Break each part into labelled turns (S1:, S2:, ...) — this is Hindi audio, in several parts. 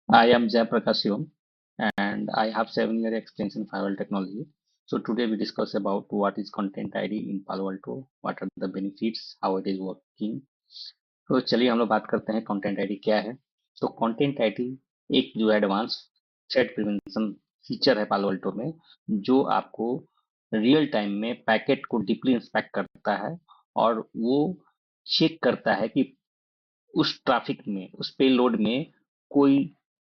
S1: I am Jayaprakash Shivam and I have 7 year experience in firewall technology. So today we discuss about what is content ID in Palo Alto, what are the benefits, how it is working. तो चलिए हम लोग बात करते हैं कंटेंट आईडी क्या है। तो कंटेंट आईडी एक जो एडवांस थ्रेट प्रिवेंशन फीचर है पालो अल्टो में, जो आपको रियल टाइम में पैकेट को डीपली इंस्पेक्ट करता है और वो चेक करता है कि उस ट्रैफिक में, उस पेलोड में कोई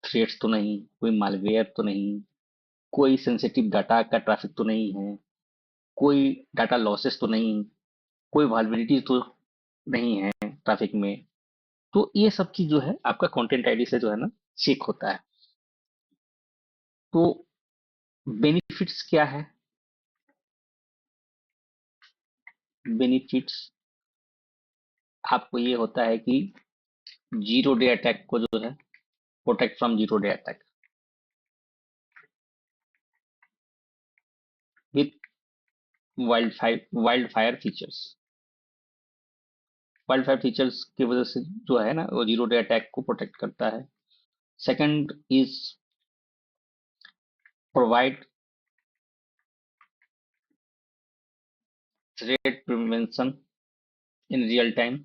S1: थ्रेड्स तो नहीं, कोई मालवेयर तो नहीं, कोई सेंसिटिव डाटा का ट्रैफिक तो नहीं है, कोई डाटा लॉसेस तो नहीं, कोई वल्नरेबिलिटी तो नहीं है ट्रैफिक में। तो ये सब चीज जो है आपका कंटेंट आईडी से जो है ना चेक होता है। तो बेनिफिट्स क्या है? बेनिफिट्स आपको ये होता है कि जीरो डे अटैक को जो है protect from zero day attack with wild fire features. Wild fire features की वजह से जो है ना वो जीरो डे अटैक को प्रोटेक्ट करता है। Second is provide threat prevention in real time.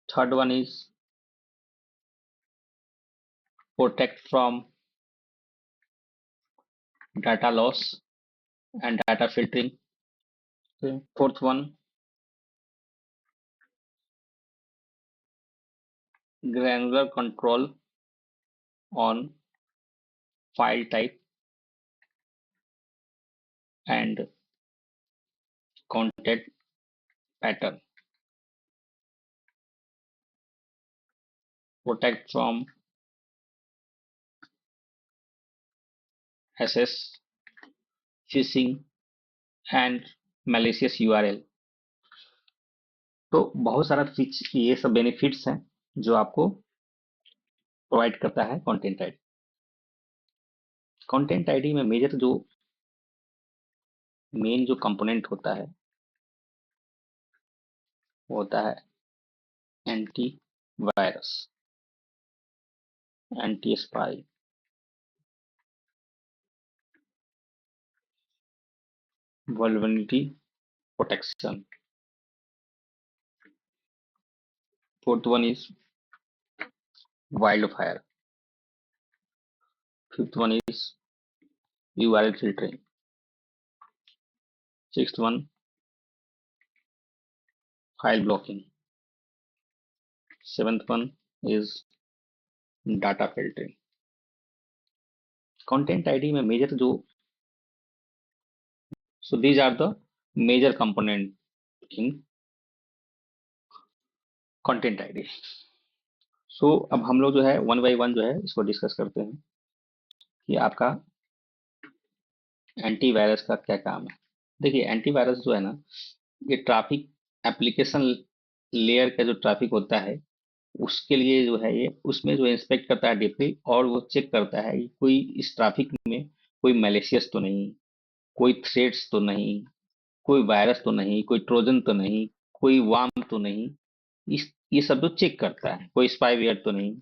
S1: Third one is protect from data loss and data filtering. Okay. Fourth one, granular control on file type and content pattern. Protect from SS, phishing and malicious URL. तो बहुत सारा ये सब बेनिफिट्स हैं जो आपको प्रोवाइड करता है कंटेंट आईडी। कंटेंट आईडी में मेजर जो मेन जो कंपोनेंट होता है वो होता है anti virus, anti spy, vulnerability protection. Fourth one is wild fire. Fifth one is URL filtering. Sixth one, file blocking. Seventh one is data filtering. Content ID में major जो, so these are the major component in content ID. So अब हम लोग जो है वन बाई वन जो है इसको डिस्कस करते हैं कि आपका एंटीवायरस का क्या काम है। देखिए एंटीवायरस जो है ना, ये ट्रैफिक एप्लीकेशन लेयर का जो ट्रैफिक होता है उसके लिए जो है ये उसमें जो इंस्पेक्ट करता है डीपली और वो चेक करता है कि कोई इस ट्रैफिक में कोई मैलिशियस तो नहीं, कोई थ्रेड्स तो नहीं, कोई वायरस तो नहीं, कोई ट्रोजन तो नहीं, कोई वार्म तो नहीं। इस ये सब जो चेक करता है, कोई स्पाईवेयर तो नहीं।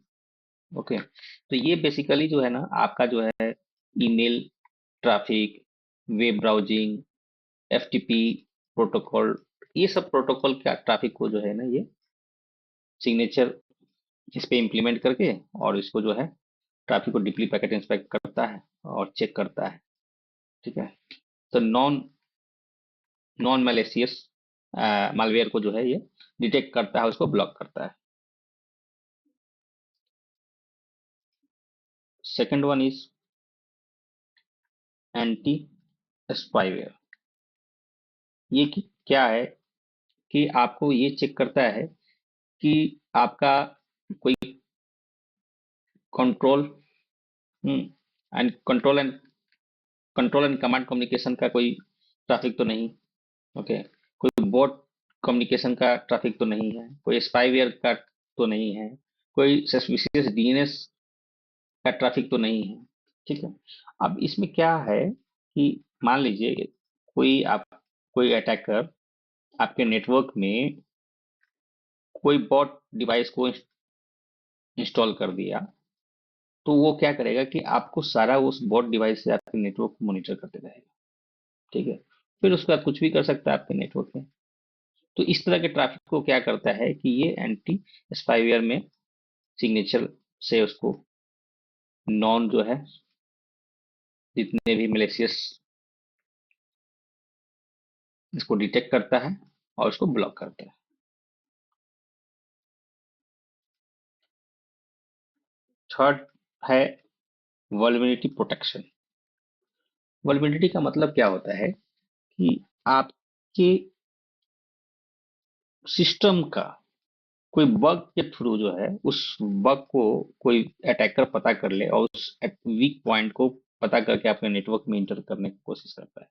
S1: ओके, तो ये बेसिकली जो है ना आपका जो है email traffic, web browsing, FTP protocol, ये सब प्रोटोकॉल का ट्रैफिक को जो है ना ये सिग्नेचर इस पे इम्प्लीमेंट करके और इसको जो है ट्रैफिक को डीपली पैकेट इंस्पेक्ट करता है और चेक करता है। ठीक है, तो नॉन नॉन मैलिशियस मालवेयर को जो है ये डिटेक्ट करता है, उसको ब्लॉक करता है। Second one is anti spyware. ये क्या है कि आपको ये चेक करता है कि आपका कोई control and control and command communication का कोई ट्रैफिक तो नहीं। ओके, कोई बोट कम्युनिकेशन का ट्रैफिक तो नहीं है, कोई स्पाईवेयर का तो नहीं है, कोई सस्पिशियस डीएनएस का ट्रैफिक तो नहीं है। ठीक है, अब इसमें क्या है कि मान लीजिए कोई अटैकर आपके नेटवर्क में कोई बॉट डिवाइस को इंस्टॉल कर दिया, तो वो क्या करेगा कि आपको सारा उस बोट डिवाइस से आपके नेटवर्क को मॉनिटर करते रहेगा। ठीक है, फिर उसके बाद कुछ भी कर सकता है आपके नेटवर्क में। तो इस तरह के ट्रैफिक को क्या करता है कि ये एंटी स्पाईवेयर में सिग्नेचर से उसको नॉन जो है जितने भी मेलेशियस इसको डिटेक्ट करता है और उसको ब्लॉक करता है। थर्ड है वल्नरेबिलिटी प्रोटेक्शन। वल्नरेबिलिटी का मतलब क्या होता है कि आपके सिस्टम का कोई बग के थ्रू जो है उस बग को कोई अटैकर पता कर ले और उस वीक पॉइंट को पता करके आपके नेटवर्क में इंटर करने की कोशिश करता है।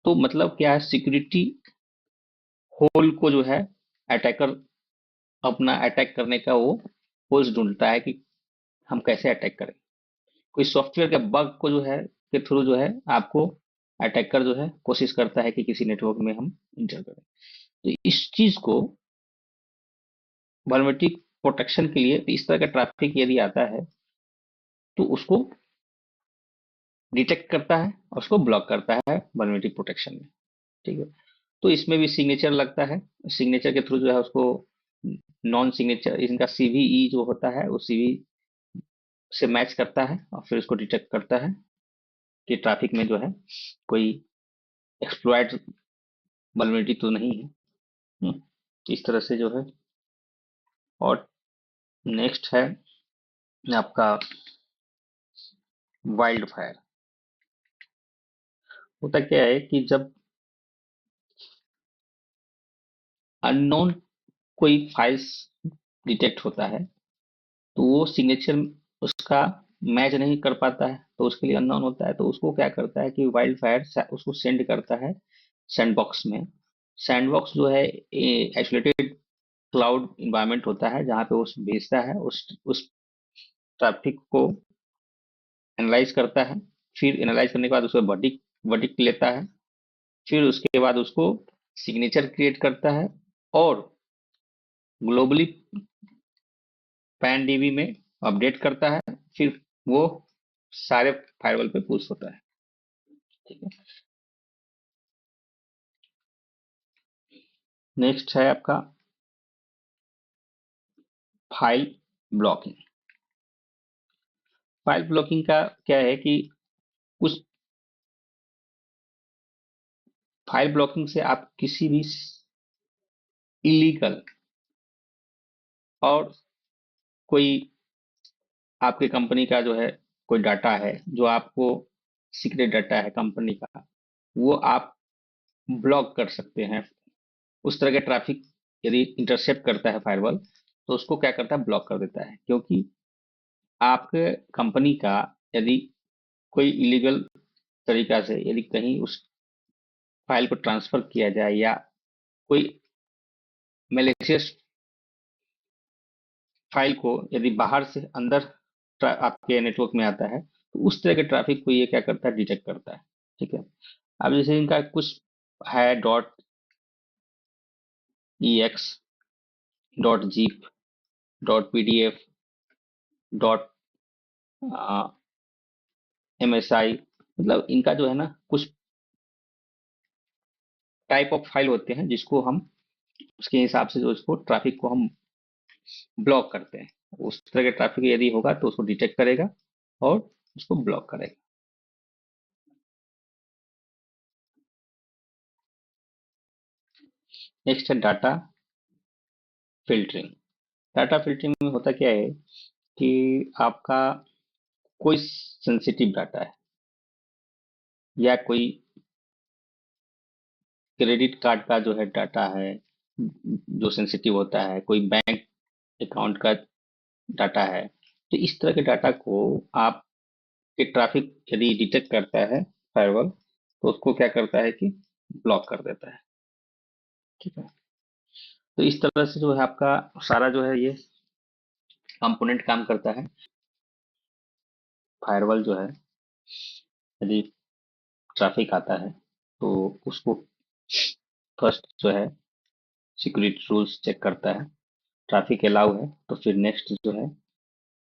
S1: तो मतलब क्या है, सिक्योरिटी होल को जो है अटैकर अपना अटैक करने का वो होल्स ढूंढता है कि हम कैसे अटैक करें। कोई सॉफ्टवेयर के बग को जो है के थ्रू जो है आपको अटैकर जो है कोशिश करता है कि किसी नेटवर्क में हम इंटर करें। तो इस चीज को वल्नरेबिलिटी प्रोटेक्शन के लिए इस तरह का ट्रैफिक यदि आता है तो उसको डिटेक्ट करता है और उसको ब्लॉक करता है वल्नरेबिलिटी प्रोटेक्शन में। ठीक है, तो इसमें भी सिग्नेचर लगता है। सिग्नेचर के थ्रू जो है उसको नॉन सिग्नेचर इनका सीवीई जो होता है वो सीवी से मैच करता है और फिर उसको डिटेक्ट करता है कि ट्रैफिक में जो है कोई एक्सप्लॉइट वल्नरेबिलिटी तो नहीं है। इस तरह से जो है। और नेक्स्ट है आपका वाइल्ड फायर। होता क्या है कि जब अननोन कोई फाइल्स डिटेक्ट होता है तो वो सिग्नेचर उसका मैच नहीं कर पाता है, तो उसके लिए अननोन होता है। तो उसको क्या करता है कि वाइल्ड फायर उसको सेंड करता है सैंडबॉक्स में। सैंडबॉक्स जो है आइसोलेटेड क्लाउड इन्वायरमेंट होता है जहाँ पे वो भेजता है उस ट्रैफिक को एनालाइज करता है। फिर एनालाइज करने के बाद उसको वर्डिक्ट वर्डिक्ट लेता है। फिर उसके बाद उसको सिग्नेचर क्रिएट करता है और ग्लोबली पैन डीबी में अपडेट करता है। फिर वो सारे फायरवॉल पे पुश होता है। ठीक है, नेक्स्ट है आपका फाइल ब्लॉकिंग। फाइल ब्लॉकिंग का क्या है कि उस फाइल ब्लॉकिंग से आप किसी भी इलीगल और कोई आपके कंपनी का जो है कोई डाटा है जो आपको सीक्रेट डाटा है कंपनी का, वो आप ब्लॉक कर सकते हैं। उस तरह के ट्रैफिक यदि इंटरसेप्ट करता है फायरवॉल तो उसको क्या करता है, ब्लॉक कर देता है। क्योंकि आपके कंपनी का यदि कोई इलीगल तरीका से यदि कहीं उस फाइल को ट्रांसफर किया जाए या कोई मैलिशियस फाइल को यदि बाहर से अंदर आपके नेटवर्क में आता है तो उस तरह के ट्रैफिक को ये क्या करता है, डिटेक्ट करता है। ठीक है, अब जैसे इनका कुछ है dot E x, dot jeep, dot PDF, dot MSI, मतलब इनका जो है ना कुछ टाइप ऑफ फाइल होते हैं जिसको हम उसके हिसाब से जो इसको ट्रैफिक को हम ब्लॉक करते हैं। उस तरह के ट्रैफिक यदि होगा तो उसको डिटेक्ट करेगा और उसको ब्लॉक करेगा। नेक्स्ट है डाटा फिल्टरिंग। डाटा फिल्टरिंग में होता क्या है कि आपका कोई सेंसिटिव डाटा है या कोई क्रेडिट कार्ड का जो है डाटा है जो सेंसिटिव होता है, कोई बैंक अकाउंट का डाटा है, तो इस तरह के डाटा को आपके ट्रैफिक यदि डिटेक्ट करता है फायरवॉल तो उसको क्या करता है कि ब्लॉक कर देता है। ठीक है, तो इस तरह से जो है आपका सारा जो है ये कंपोनेंट काम करता है। फायरवॉल जो है यदि ट्रैफिक आता है तो उसको फर्स्ट जो है सिक्योरिटी रूल्स चेक करता है। ट्रैफिक अलाउ है तो फिर नेक्स्ट जो है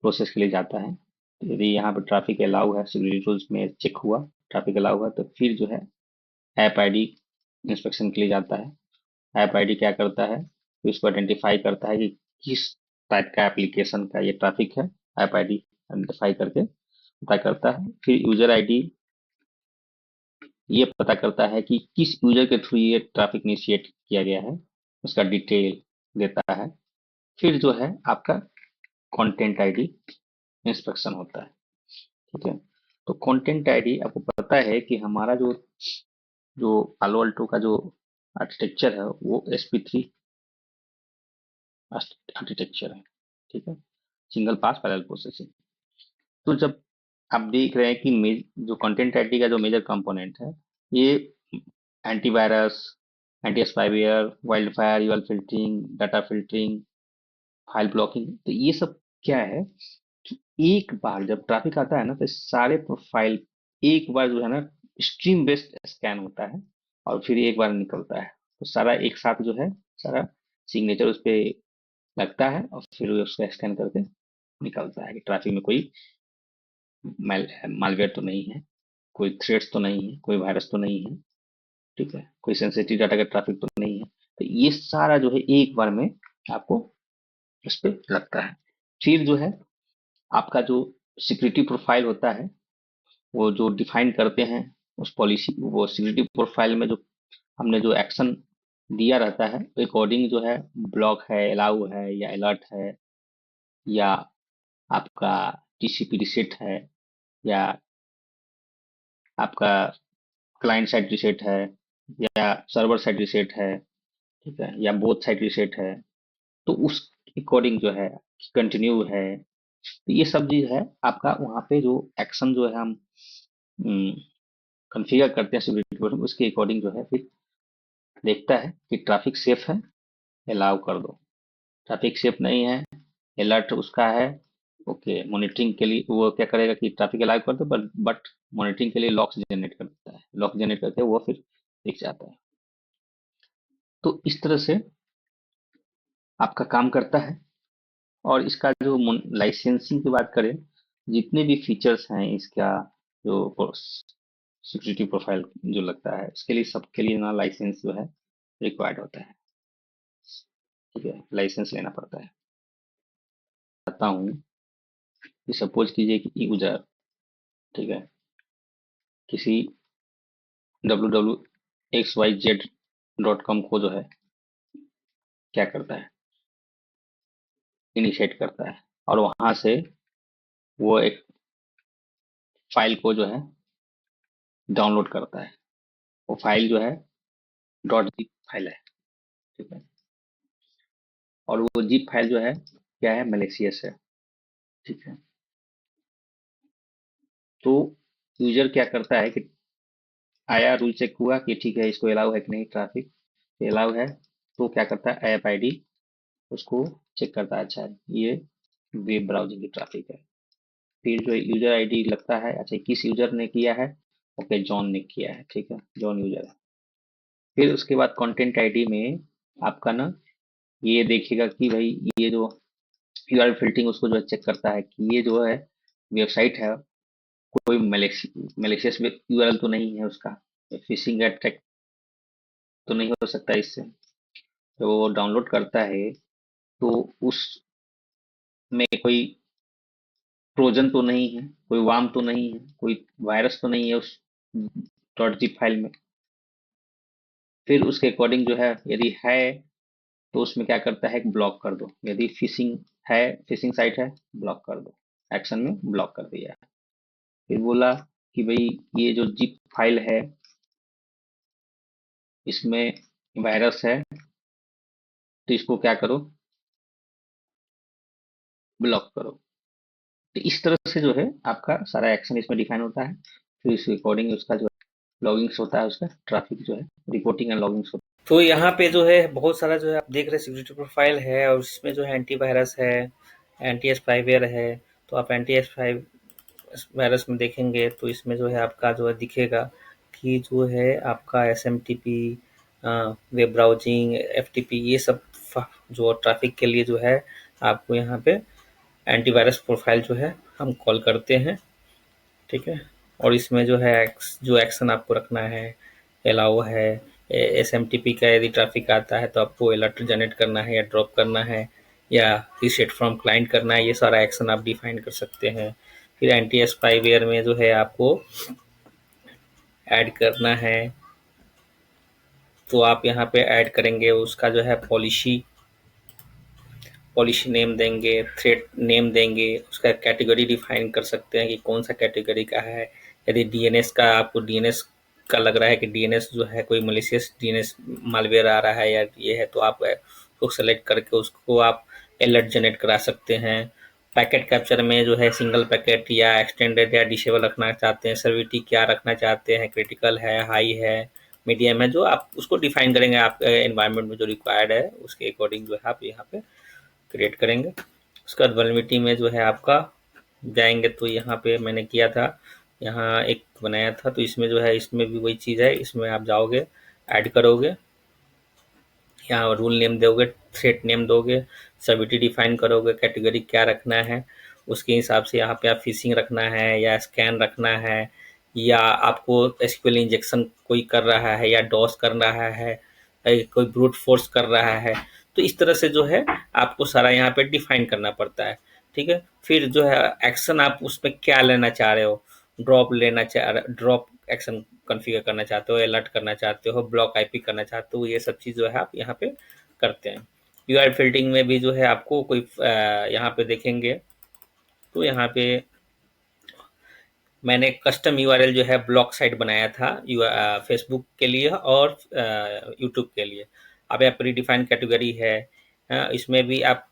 S1: प्रोसेस के लिए जाता है। तो यदि यहाँ पे ट्रैफिक अलाउ है, सिक्योरिटी रूल्स में चेक हुआ, ट्रैफिक अलाउ हुआ, तो फिर जो है ऐप आईडी इंस्पेक्शन के लिए जाता है। ऐप आईडी क्या करता है, तो इसको आइडेंटिफाई करता है कि किस टाइप का एप्लीकेशन का ये ट्रैफिक है। ऐप आईडी आइडेंटिफाई करके पता करता है। फिर यूजर आईडी ये पता करता है कि किस यूजर के थ्रू ये ट्रैफिक इनिशिएट किया गया है, उसका डिटेल देता है। फिर जो है आपका कंटेंट आईडी इंस्पेक्शन होता है। ठीक है, तो कंटेंट आईडी आपको पता है कि हमारा जो जो पालो अल्टो का जो आर्किटेक्चर है वो SP3 आर्किटेक्चर है। ठीक है, सिंगल पास पैरेलल प्रोसेसिंग। तो जब आप देख रहे हैं कि जो कंटेंट आईडी का जो मेजर कंपोनेंट है, ये antivirus, anti spyware, wild fire, URL filtering, data filtering, file blocking, तो ये सब क्या है कि एक बार जब ट्रैफिक आता है ना, तो सारे प्रोफाइल एक बार जो है ना स्ट्रीम बेस्ड स्कैन होता है और फिर एक बार निकलता है। तो सारा एक साथ जो है, सारा सिग्नेचर उस पे लगता है और फिर उसको स्कैन करके निकलता है कि ट्रैफिक में कोई मालवेयर तो नहीं है, कोई थ्रेड्स तो नहीं है, कोई वायरस तो नहीं है। ठीक है, कोई सेंसिटिव डाटा का ट्रैफिक तो नहीं है। तो ये सारा जो है एक बार में आपको इस पे लगता है। फिर जो है आपका जो सिक्योरिटी प्रोफाइल होता है, वो जो डिफाइन करते हैं उस पॉलिसी, वो सिक्योरिटी प्रोफाइल में जो हमने जो एक्शन दिया रहता है अकॉर्डिंग जो है, ब्लॉक है, अलाउ है, या अलर्ट है, या आपका TCP रिसेट है, या आपका क्लाइंट साइड रिसेट है, या सर्वर साइड रिसेट है, ठीक है, या बोथ साइड रिसेट है, तो उस अकॉर्डिंग जो है कंटिन्यू है। तो ये सब चीज है आपका वहाँ पे जो एक्शन जो है हम कॉन्फ़िगर करते हैं सिक्योरिटी, उसके अकॉर्डिंग जो है फिर देखता है कि ट्रैफिक सेफ है, अलाउ कर दो। ट्रैफिक सेफ नहीं है, अलर्ट उसका है, ओके, मॉनिटरिंग के लिए वो क्या करेगा कि ट्रैफिक अलाउ कर दो, बट मॉनिटरिंग के लिए लॉक्स जनरेट करता है, लॉक जनरेट करके वो फिर दिख जाता है। तो इस तरह से आपका काम करता है। और इसका जो लाइसेंसिंग की बात करें, जितने भी फीचर्स हैं इसका, जो सिक्योरिटी प्रोफाइल जो लगता है, इसके लिए सबके लिए ना लाइसेंस जो है रिक्वायर्ड होता है। ठीक है, लाइसेंस लेना पड़ता है। बताता हूँ कि सपोज कीजिए कि यूजर, ठीक है, किसी www.xyz.com को जो है क्या करता है, इनिशिएट करता है, और वहां से वो एक फाइल को जो है डाउनलोड करता है। वो फाइल जो है .zip फाइल है। ठीक है, और वो जिप फाइल जो है क्या है, मलेशियस है। ठीक है, तो यूजर क्या करता है कि आया, रूल चेक हुआ कि ठीक है इसको अलाउ है कि नहीं, ट्रैफिक अलाउ है, तो क्या करता है ऐप आईडी उसको चेक करता है, अच्छा ये वेब ब्राउजिंग की ट्रैफिक है। फिर जो यूजर आईडी लगता है, अच्छा किस यूजर ने किया है, ओके जॉन ने किया है, ठीक है, जॉन यूजर है। फिर उसके बाद कंटेंट आईडी में आपका ना ये देखेगा कि भाई ये जो यूआरएल फिल्टरिंग उसको जो है चेक करता है कि ये जो है वेबसाइट है, कोई मलेशियस यूआरएल तो नहीं है उसका, फिशिंग अटैक तो नहीं हो सकता इससे। तो वो डाउनलोड करता है, तो उसमें कोई ट्रोजन तो नहीं है, कोई वार्म तो नहीं है, कोई वायरस तो नहीं है उस .zip फाइल में। फिर उसके अकॉर्डिंग जो है यदि है तो उसमें क्या करता है, ब्लॉक कर दो, यदि फिशिंग है, फिशिंग साइट है, ब्लॉक कर दो, एक्शन में ब्लॉक कर दिया। फिर बोला कि भाई ये जो जिप फाइल है इसमें वायरस है, तो इसको क्या करो, ब्लॉक करो। तो इस तरह से जो है आपका सारा एक्शन इसमें डिफाइन होता है। फिर इसके अकॉर्डिंग उसका जो लॉगिंग्स होता है, उसका ट्रैफिक जो है रिपोर्टिंग एंड लॉगिंग्स होता है। तो यहाँ पे जो है बहुत सारा जो है आप देख रहे हैं सिक्योरिटी प्रोफाइल है, और इसमें जो है एंटीवायरस है, एंटी स्पाईवेयर है। तो आप एंटी वायरस में देखेंगे तो इसमें जो है आपका जो है दिखेगा कि जो है आपका SMTP, वेब ब्राउजिंग, FTP, ये सब जो ट्रैफिक के लिए जो है आपको यहाँ पे एंटीवायरस प्रोफाइल जो है हम कॉल करते हैं। ठीक है, और इसमें जो है जो एक्शन आपको रखना है, अलाउ है, एसएमटीपी का यदि ट्रैफिक आता है तो आपको अलर्ट जनरेट करना है या ड्रॉप करना है या रीसेट फ्रॉम क्लाइंट करना है, ये सारा एक्शन आप डिफाइन कर सकते हैं। फिर एंटी स्पाईवेयर में जो है आपको ऐड करना है, तो आप यहाँ पे ऐड करेंगे उसका जो है पॉलिसी नेम देंगे, थ्रेड नेम देंगे, उसका कैटेगरी डिफाइन कर सकते हैं कि कौन सा कैटेगरी का है। यदि डीएनएस का आपको डीएनएस का लग रहा है कि डीएनएस जो है कोई मलिशियस डीएनएस मालवेयर आ रहा है या ये है, तो आप उसको सेलेक्ट करके उसको आप अलर्ट जनरेट करा सकते हैं। पैकेट कैप्चर में जो है सिंगल पैकेट या एक्सटेंडेड या डिसेबल रखना चाहते हैं, सर्विटी क्या रखना चाहते हैं, क्रिटिकल है, हाई है, मीडियम है, जो आप उसको डिफाइन करेंगे आप एनवायरनमेंट में जो रिक्वायर्ड है उसके अकॉर्डिंग जो है आप यहाँ पे क्रिएट करेंगे। उसके बाद वल्नरेबिलिटी में जो है आपका जाएंगे तो यहाँ पे मैंने किया था, यहाँ एक बनाया था, तो इसमें जो है इसमें भी वही चीज़ है, इसमें आप जाओगे ऐड करोगे, यहाँ रूल नेम दोगे, थ्रेट नेम दोगे, सर्विटी डिफाइन करोगे, कैटेगरी क्या रखना है उसके हिसाब से यहाँ पे आप फिशिंग रखना है या स्कैन रखना है, या आपको एसक्यूएल इंजेक्शन कोई कर रहा है या डॉस कर रहा है, कोई ब्रूट फोर्स कर रहा है, तो इस तरह से जो है आपको सारा यहाँ पे डिफाइन करना पड़ता है। ठीक है, फिर जो है एक्शन आप उसमें क्या लेना चाह रहे हो, ड्रॉप एक्शन कॉन्फ़िगर करना चाहते हो, अलर्ट करना चाहते हो, ब्लॉक आईपी करना चाहते हो, ये सब चीज़ जो है आप यहाँ पे करते हैं। यूआरएल फिल्टरिंग में भी जो है आपको कोई यहाँ पे देखेंगे तो यहाँ पे मैंने कस्टम यूआरएल जो है ब्लॉक साइट बनाया था फेसबुक के लिए और यूट्यूब के लिए। अब यहाँ प्री डिफाइंड कैटेगरी है, इसमें भी आप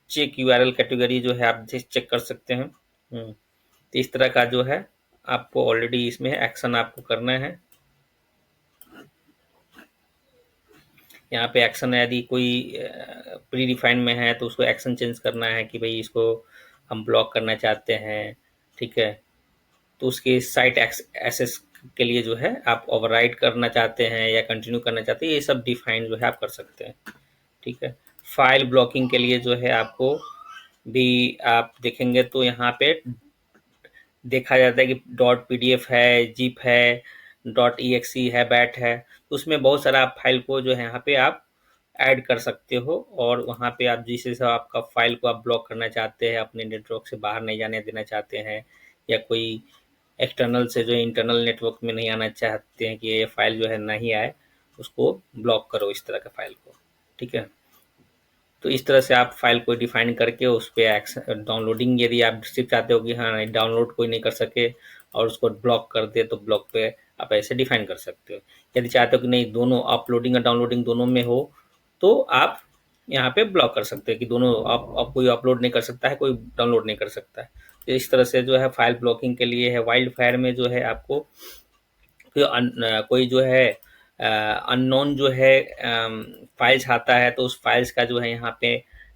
S1: चेक यूआरएल कैटेगरी जो है आप चेक कर सकते हैं। तो इस तरह का जो है आपको ऑलरेडी इसमें एक्शन आपको करना है। यहाँ पे एक्शन यदि कोई प्री डिफाइंड में है तो उसको एक्शन चेंज करना है कि भाई इसको हम ब्लॉक करना चाहते हैं। ठीक है, तो उसके साइट एक्सेस के लिए जो है आप ओवरराइड करना चाहते हैं या कंटिन्यू करना चाहते हैं, ये सब डिफाइन जो है आप कर सकते हैं। ठीक है, फाइल ब्लॉकिंग के लिए जो है आपको भी आप देखेंगे तो यहाँ पे देखा जाता है कि डॉट पीडीएफ है, जिप है, डॉट ईएक्सी है, बैट है, तो उसमें बहुत सारा आप फाइल को जो है यहाँ पे आप ऐड कर सकते हो, और वहाँ पे आप जिस हिसाब आपका फाइल को आप ब्लॉक करना चाहते हैं, अपने नेटवर्क से बाहर नहीं जाने देना चाहते हैं, या कोई एक्सटर्नल से जो इंटरनल नेटवर्क में नहीं आना चाहते हैं कि ये फाइल जो है नहीं आए, उसको ब्लॉक करो इस तरह का फाइल को। ठीक है, तो इस तरह से आप फाइल को डिफाइन करके उस पर डाउनलोडिंग यदि आप सिर्फ चाहते हो कि हाँ डाउनलोड कोई नहीं कर सके और उसको ब्लॉक कर दे, तो ब्लॉक पे आप ऐसे डिफाइन कर सकते हो। यदि चाहते हो कि नहीं दोनों अपलोडिंग और डाउनलोडिंग दोनों में हो, तो आप यहाँ पे ब्लॉक कर सकते हैं कि दोनों आप कोई अपलोड नहीं कर सकता है, कोई डाउनलोड नहीं कर सकता है। तो इस तरह से जो है फाइल ब्लॉकिंग के लिए है। वाइल्ड फायर में जो है आपको कोई जो है अननोन जो है फाइल्स आता है, तो उस फाइल्स का जो है यहाँ पे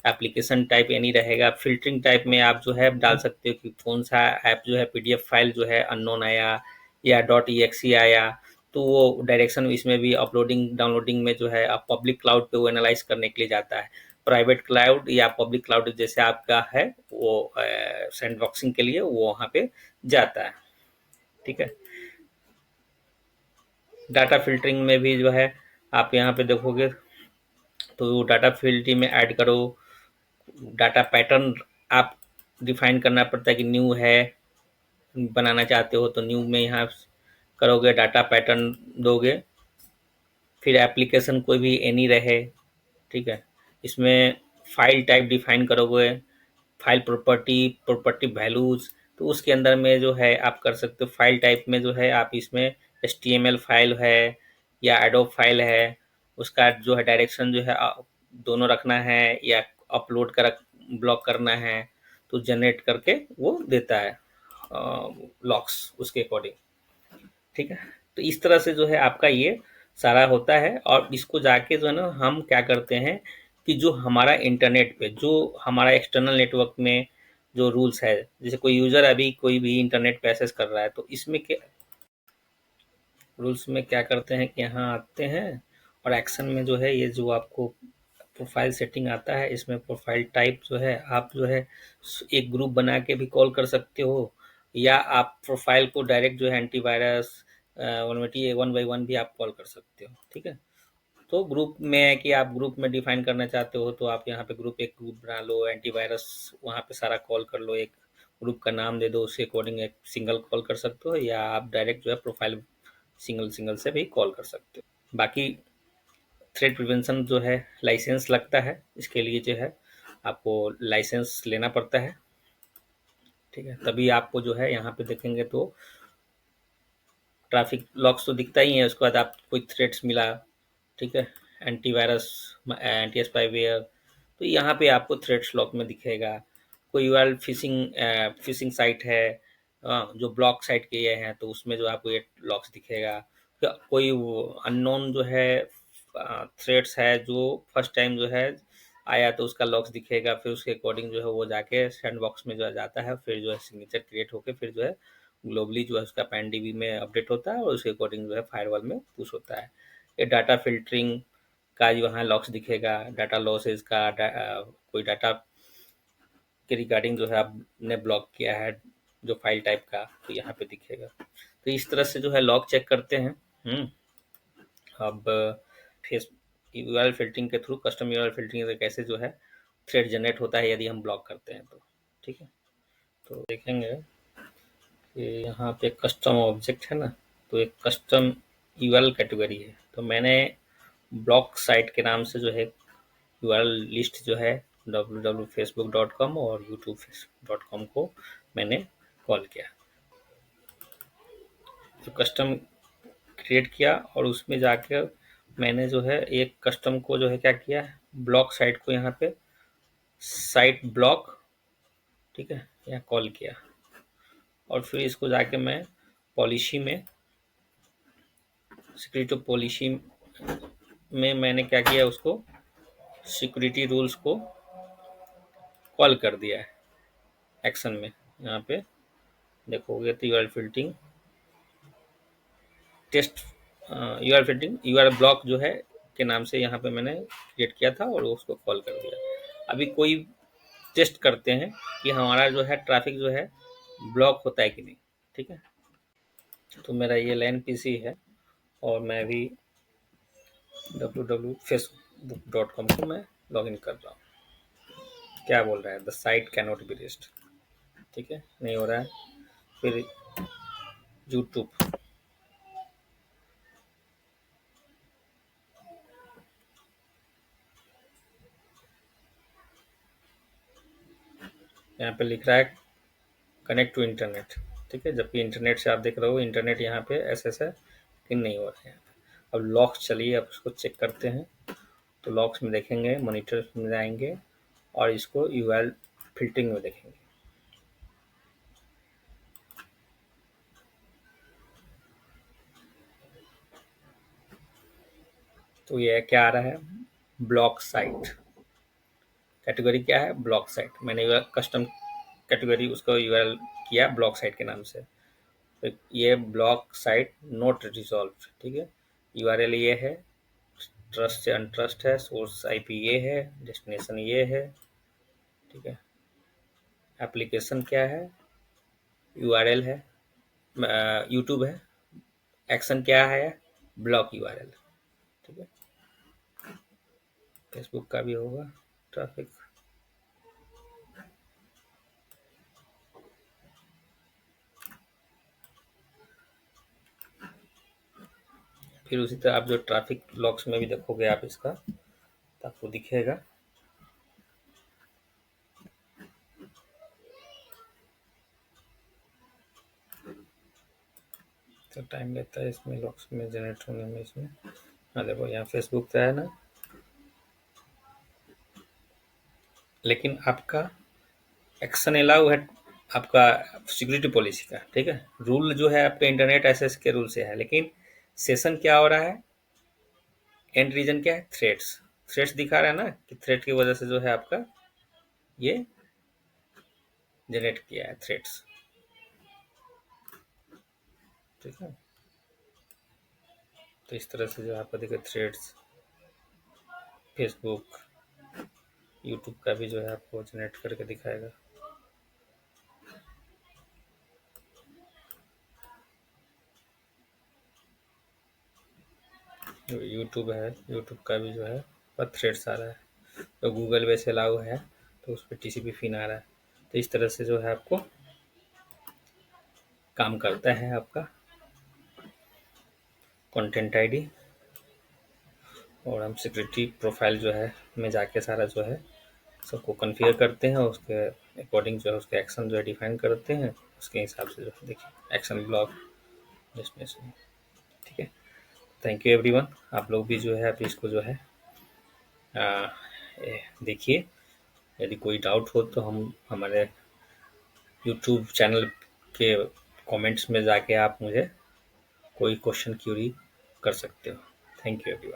S1: एप्लीकेशन टाइप यानी रहेगा। फिल्टरिंग टाइप में आप जो है डाल सकते हो कि कौन सा ऐप जो है पीडीएफ फाइल जो है अननोन आया या डॉट ईएक्सी आया, तो वो डायरेक्शन इसमें भी अपलोडिंग डाउनलोडिंग में जो है आप पब्लिक क्लाउड पे वो एनालाइज करने के लिए जाता है। प्राइवेट क्लाउड या पब्लिक क्लाउड जैसे आपका है वो सैंडबॉक्सिंग के लिए वो वहाँ पे जाता है। ठीक है, डाटा फिल्टरिंग में भी जो है आप यहाँ पे देखोगे तो डाटा फिल्टरिंग में ऐड करो, डाटा पैटर्न आप डिफाइन करना पड़ता है कि न्यू है, बनाना चाहते हो तो न्यू में यहाँ करोगे, डाटा पैटर्न दोगे, फिर एप्लीकेशन कोई भी एनी रहे। ठीक है, इसमें फाइल टाइप डिफाइन करोगे, फाइल प्रॉपर्टी वैल्यूज, तो उसके अंदर में जो है आप कर सकते हो। फाइल टाइप में जो है आप इसमें HTML फाइल है या एडोब फाइल है, उसका जो है डायरेक्शन जो है दोनों रखना है या अपलोड कर ब्लॉक करना है, तो जनरेट करके वो देता है लॉक्स उसके अकॉर्डिंग। ठीक है, तो इस तरह से जो है आपका ये सारा होता है, और इसको जाके जो है ना हम क्या करते हैं कि जो हमारा इंटरनेट पे जो हमारा एक्सटर्नल नेटवर्क में जो रूल्स है, जैसे कोई यूजर अभी कोई भी इंटरनेट पे एक्सेस कर रहा है, तो इसमें क्या रूल्स में क्या करते हैं कि यहाँ आते हैं और एक्शन में जो है ये जो आपको
S2: प्रोफाइल सेटिंग आता है। इसमें प्रोफाइल टाइप जो है आप जो है एक ग्रुप बना के भी कॉल कर सकते हो, या आप प्रोफाइल को डायरेक्ट जो है एंटीवायरस वनविटी 1 बाई 1 भी आप कॉल कर सकते हो। ठीक है, तो ग्रुप में है कि आप ग्रुप में डिफाइन करना चाहते हो तो आप यहाँ पे एक ग्रुप बना लो, एंटीवायरस वहाँ पे सारा कॉल कर लो, एक ग्रुप का नाम दे दो, उसके अकॉर्डिंग एक सिंगल कॉल कर सकते हो, या आप डायरेक्ट जो है प्रोफाइल सिंगल सिंगल से भी कॉल कर सकते हो। बाकी थ्रेड प्रिवेंशन जो है लाइसेंस लगता है, इसके लिए जो है आपको लाइसेंस लेना पड़ता है। ठीक है, तभी आपको जो है यहाँ पे देखेंगे तो ट्रैफिक लॉग्स तो दिखता ही है, उसके बाद आप कोई थ्रेड्स मिला, ठीक है, एंटीवायरस, एंटी स्पाईवेयर, तो यहाँ पे आपको थ्रेड्स लॉग में दिखेगा। कोई यूआरएल फिशिंग साइट है, जो ब्लॉक साइट के ये हैं, तो उसमें जो आपको ये लॉग्स दिखेगा। कोई अननोन जो है थ्रेड्स है जो फर्स्ट टाइम जो है आया तो उसका लॉग्स दिखेगा, फिर उसके अकॉर्डिंग जो है वो जाके सैंड बॉक्स में जो है जाता है, फिर जो है सिग्नेचर क्रिएट होकर फिर जो है ग्लोबली जो है उसका पैनडीबी में अपडेट होता है और उसके अकॉर्डिंग जो है फायरवॉल में पुश होता है। ये डाटा फिल्टरिंग का यहाँ लॉक्स दिखेगा, डाटा लॉसेज का कोई डाटा के रिगार्डिंग जो है आपने ब्लॉक किया है जो फाइल टाइप का, तो यहाँ पे दिखेगा। तो इस तरह से जो है लॉग चेक करते हैं। अब फेस यूआरएल फिल्टरिंग के थ्रू, कस्टम यूआरएल फिल्टरिंग से कैसे जो है थ्रेड जनरेट होता है यदि हम ब्लॉक करते हैं तो। ठीक है, तो देखेंगे कि यहाँ पे कस्टम ऑब्जेक्ट है ना, तो एक कस्टम यूआरएल कैटेगरी है, तो मैंने ब्लॉक साइट के नाम से जो है यूआरएल लिस्ट जो है www.facebook.com और youtube.com को मैंने कॉल किया, तो कस्टम क्रिएट किया और उसमें जाकर मैंने जो है एक कस्टम को जो है क्या किया, ब्लॉक साइट को यहाँ पे साइट ब्लॉक, ठीक है, यहाँ कॉल किया, और फिर इसको जाके मैं पॉलिसी में, सिक्योरिटी पॉलिसी में मैंने क्या किया, उसको सिक्योरिटी रूल्स को कॉल कर दिया है एक्शन में। यहाँ पे देखोगे तो URL filtering test, URL filtering URL block जो है के नाम से यहाँ पे मैंने क्रिएट किया था और उसको कॉल कर दिया। अभी कोई टेस्ट करते हैं कि हमारा जो है ट्रैफिक जो है ब्लॉक होता है कि नहीं। ठीक है, तो मेरा ये लैन पीसी है और मैं भी www.facebook.com को मैं लॉगिन कर रहा हूँ। क्या बोल रहा है, the site can not be reached. ठीक है, नहीं हो रहा है। फिर यूट्यूब, यहाँ पे लिख रहा है कनेक्ट टू इंटरनेट। ठीक है, जबकि इंटरनेट से आप देख रहे हो इंटरनेट यहाँ पे ऐसे लेकिन नहीं हो रहा है। अब लॉक्स, चलिए अब उसको चेक करते हैं। तो लॉक्स में देखेंगे, मॉनिटर में जाएंगे और इसको यूआरएल फिल्टरिंग में देखेंगे। तो ये क्या आ रहा है, ब्लॉक साइट, कैटेगरी क्या है, ब्लॉक साइट। मैंने कस्टम कैटेगरी उसको यूआरएल किया ब्लॉक साइट के नाम से, तो ये ब्लॉक साइट नोट रिजॉल्व। ठीक है, यूआरएल ये है, ट्रस्ट से अनट्रस्ट है, सोर्स आईपी ये है, डेस्टिनेशन ये है। ठीक है, एप्लीकेशन क्या है, यूआरएल है, यूट्यूब है, एक्शन क्या है, ब्लॉक यूआरएल। ठीक है, फेसबुक का भी होगा ट्रैफिक। फिर उसी तरह आप जो ट्रैफिक लॉग्स में भी देखोगे आप इसका, तो आपको दिखेगा। तो टाइम लेता है इसमें लॉग्स में जनरेट होने में इसमें। हाँ देखो यहाँ फेसबुक का है ना, लेकिन आपका एक्शन अलाउ है आपका सिक्योरिटी पॉलिसी का। ठीक है, रूल जो है आपका इंटरनेट एक्सेस के रूल से है, लेकिन सेशन क्या हो रहा है, एंड रीजन क्या है, थ्रेड्स। थ्रेड्स दिखा रहा है ना कि थ्रेड की वजह से जो है आपका ये जनरेट किया है थ्रेड्स। ठीक है, तो इस तरह से जो आपका देखिए थ्रेड्स, फेसबुक, यूट्यूब का भी जो है आपको जनरेट करके दिखाएगा। जो यूट्यूब है, यूट्यूब का भी जो है पर थ्रेड्स आ रहा है। तो गूगल वैसे अलाउ है, तो उस पर टीसीपी पिन आ रहा है। तो इस तरह से जो है आपको काम करता है आपका कंटेंट आईडी। और हम सिक्योरिटी प्रोफाइल जो है में जाके सारा जो है सबको कॉन्फ़िगर करते हैं, और उसके अकॉर्डिंग जो है उसके एक्शन जो है डिफाइन करते हैं। उसके हिसाब से जो है देखिए एक्शन ब्लॉक डेस्टिनेशन, ठीक है। Thank you everyone. आप लोग भी जो है आप इसको जो है देखिए। यदि कोई डाउट हो तो हम हमारे यूट्यूब चैनल के कमेंट्स में जाके आप मुझे कोई क्वेश्चन क्यूरी कर सकते हो। Thank you everyone.